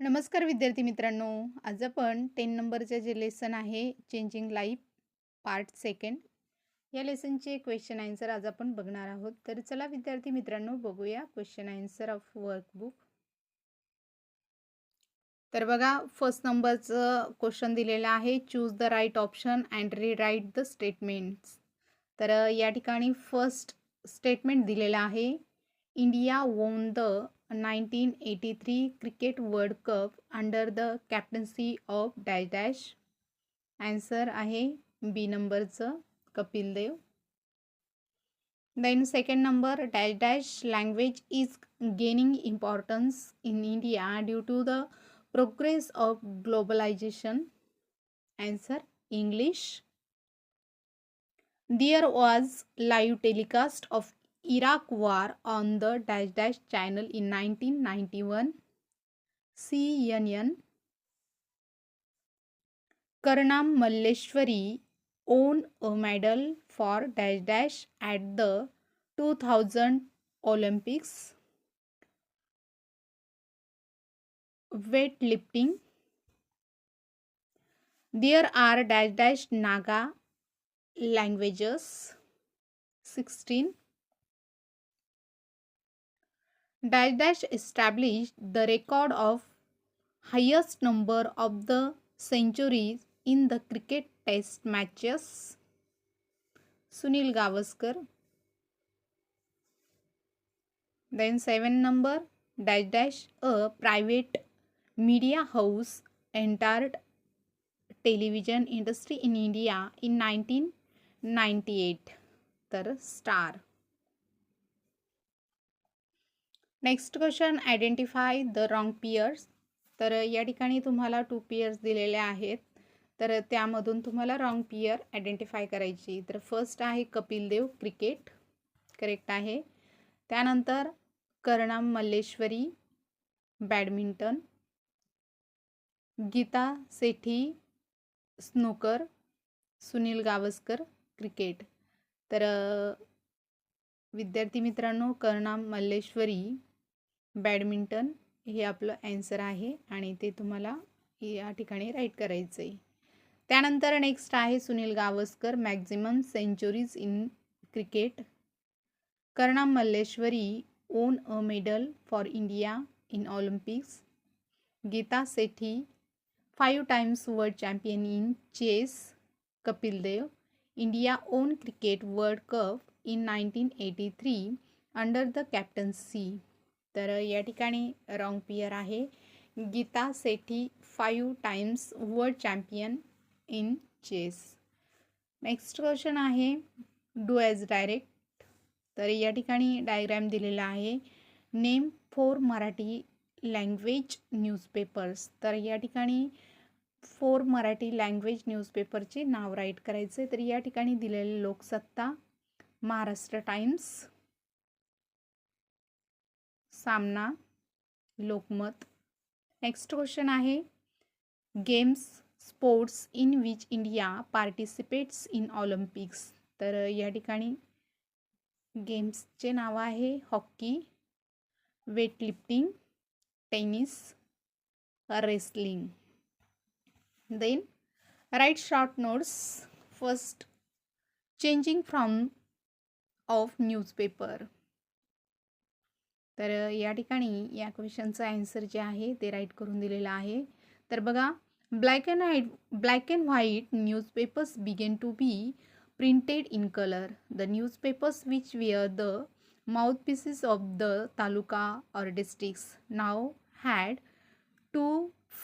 नमस्कार विद्यार्थी मित्रांनो. आज आपण 10 नंबरचे जे लेसन आहे चेंजिंग लाईफ पार्ट सेकंड या लेसनचे क्वेश्चन आन्सर आज आपण बघणार आहोत. तर चला विद्यार्थी मित्रांनो बघूया क्वेश्चन आन्सर ऑफ वर्कबुक. तर बघा फर्स्ट नंबरचं क्वेश्चन दिलेलं आहे, choose the right option and rewrite the statements. तर या ठिकाणी फर्स्ट स्टेटमेंट दिलेलं आहे, India won the 1983 cricket world cup under the captaincy of dash dash. Answer आहे बी नंबरचं Kapil Dev. Then second number, dash dash language is gaining importance in India due to the progress of globalisation. Answer English. There was live telecast of Iraq war on the dash dash channel in 1991. CNN. Karnam Malleshwari won a medal for dash dash at the 2000 Olympics. Weightlifting. There are dash dash Naga languages. 16. Dash dash established the record of highest number of the centuries in the cricket test matches. Sunil Gavaskar. Then 7 number, dash dash a private media house entered television industry in India in 1998. तर star. Next question, identify the wrong pairs. तर या ठिकाणी तुम्हाला 2 pairs दिलेले आहेत, तर त्यामधून तुम्हाला रॉंग पेयर आयडेंटिफाय करायची. तर फर्स्ट आहे कपिल देव क्रिकेट, करेक्ट आहे. त्यानंतर Karnam Malleswari badminton, Geeta Sethi snooker, Sunil Gavaskar cricket. तर विद्यार्थी मित्रांनो कर्णम मल्लेश्वरी बॅडमिंटन हे आपलं आन्सर आहे आणि ते तुम्हाला या ठिकाणी राईट करायचं आहे. त्यानंतर नेक्स्ट आहे Sunil Gavaskar maximum centuries in cricket. Karnam Malleswari won a medal for India in Olympics. Geeta Sethi 5 times world champion in chess. Kapil Dev India won cricket world cup in 1983 under the captaincy. तर या ठिकाणी रॉंग पेयर आहे. Geeta Sethi 5 times world champion in chess. Next question आहे do as direct. तर या ठिकाणी diagram दिलेला आहे, नेम 4 मराठी लँग्वेज न्यूजपेपर्स. तर या ठिकाणी 4 मराठी लँग्वेज न्यूजपेपरचे नाव राईट करायचे. तर या ठिकाणी दिलेले Loksatta, Maharashtra Times, Saamana, Lokmat. Next question आहे games sports in which India participates in Olympics. तर या ठिकाणी गेम्सचे नाव आहे hockey, weightlifting, tennis, wrestling. Then write short notes. First, changing from of newspaper. तर या ठिकाणी या क्वेश्चनचं आन्सर जे आहे ते राईट करून दिलेलं आहे. तर बघा, black and white newspapers began to be printed in color. The newspapers which were the mouthpieces of the taluka or districts now had to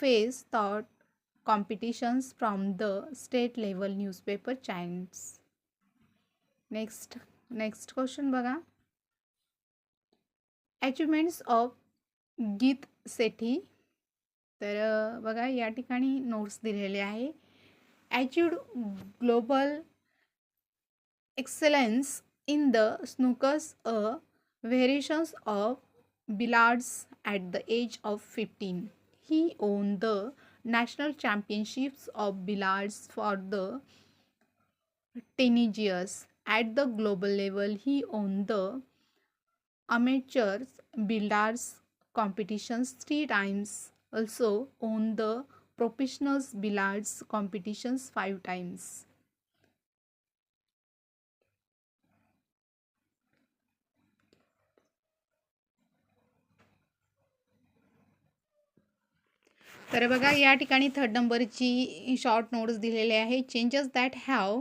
face thought competitions from the state level newspaper giants. Next question बघा, achievements of गीत सेठी. तर बघा या ठिकाणी notes दिलेले आहे. Achieved global excellence in the snookers, a variations of billiards at the age of 15. He won the national championships of billiards for the teenagers. At the global level, he won the amateurs billiards competitions 3 times also won the professional billiards competitions 5 times. तर बघा या ठिकाणी third नंबरची short notes दिलेले आहे. Changes that have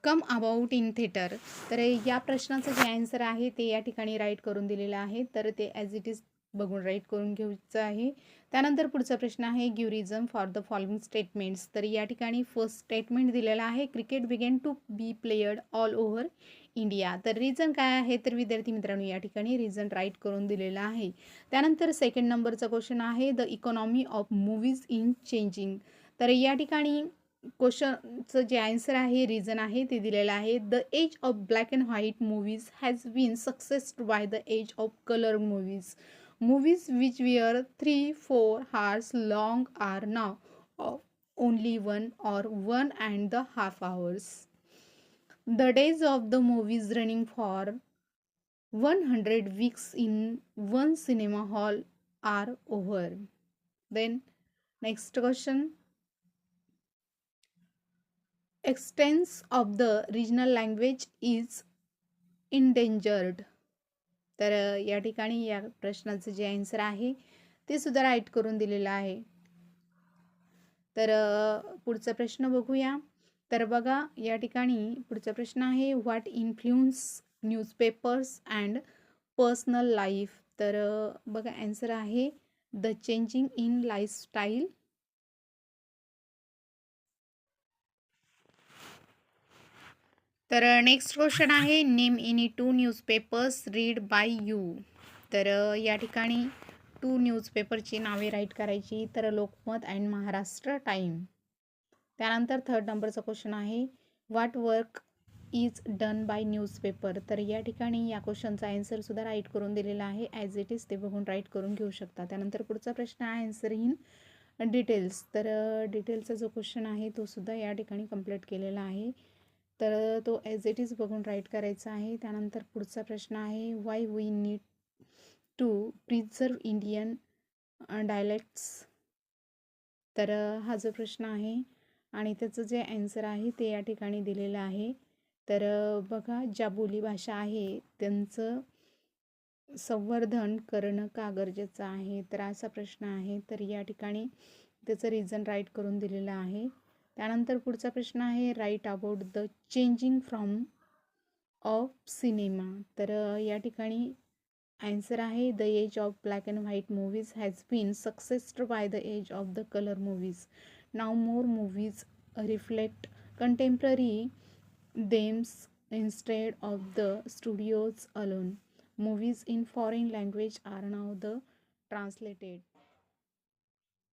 come about in theatre. तर या प्रश्नाचं जे आन्सर आहे ते या ठिकाणी राईट करून दिलेलं आहे. तर ते ॲज इट इज बघून राईट करून घ्यायचं आहे. त्यानंतर पुढचा प्रश्न आहे give reason for the following statements. तर या ठिकाणी फर्स्ट स्टेटमेंट दिलेला आहे cricket began to be played all over India. तर रिझन काय आहे तर विद्यार्थी मित्रांनो या ठिकाणी रिझन राईट करून दिलेला आहे. त्यानंतर सेकंड नंबरचा क्वेश्चन आहे the economy of movies in changing. तर या ठिकाणी क्वेश्चनचं जे आन्सर आहे रिझन आहे ते दिलेलं आहे the age of black and white movies has been succeeded by the age of colour movies. Movies which were 3-4 hours long are now only 1 or 1.5 hours. The days of the movies running for 100 weeks in one cinema hall are over. Then next question. Extent of the regional language is endangered. तर या ठिकाणी या प्रश्नाचं जे answer आहे ते सुद्धा right करून दिलेलं आहे. तर पुढचा प्रश्न बघूया. तर बघा या ठिकाणी पुढचा प्रश्न आहे what influence newspapers and personal life. तर बघा आन्सर आहे द चेंजिंग इन लाईफस्टाईल. तर नेक्स्ट क्वेश्चन आहे name any 2 newspapers read by you. तर या ठिकाणी 2 न्यूजपेपरची नावे राईट करायची. तर लोकमत अँड महाराष्ट्र टाईम. त्यानंतर थर्ड नंबरचा क्वेश्चन आहे what work is done by newspaper. तर या ठिकाणी या क्वेश्चनचा आन्सर सुद्धा राईट करून दिलेला आहे ॲज इट इज ते बघून राईट करून घेऊ शकता. त्यानंतर पुढचा प्रश्न आहे आन्सर इन डिटेल्स. तर डिटेल्सचा जो क्वेश्चन आहे तो सुद्धा या ठिकाणी कंप्लीट केलेला आहे. तर तो ॲज इट इज बघून राईट करायचा आहे. त्यानंतर पुढचा प्रश्न आहे why we need to preserve Indian dialects. तर हा जो प्रश्न आहे आणि त्याचं जे आन्सर आहे ते या ठिकाणी दिलेलं आहे. तर बघा ज्या बोलीभाषा आहे त्यांचं संवर्धन करणं का गरजेचं आहे तर असा प्रश्न आहे. तर या ठिकाणी त्याचं रिझन राईट करून दिलेलं आहे. त्यानंतर पुढचा प्रश्न आहे write about the changing from of cinema. तर या ठिकाणी आन्सर आहे the age of black and white movies has been succeeded by the age of the colour movies. Now more movies reflect contemporary themes instead of the studios alone. Movies in foreign language are now the translated.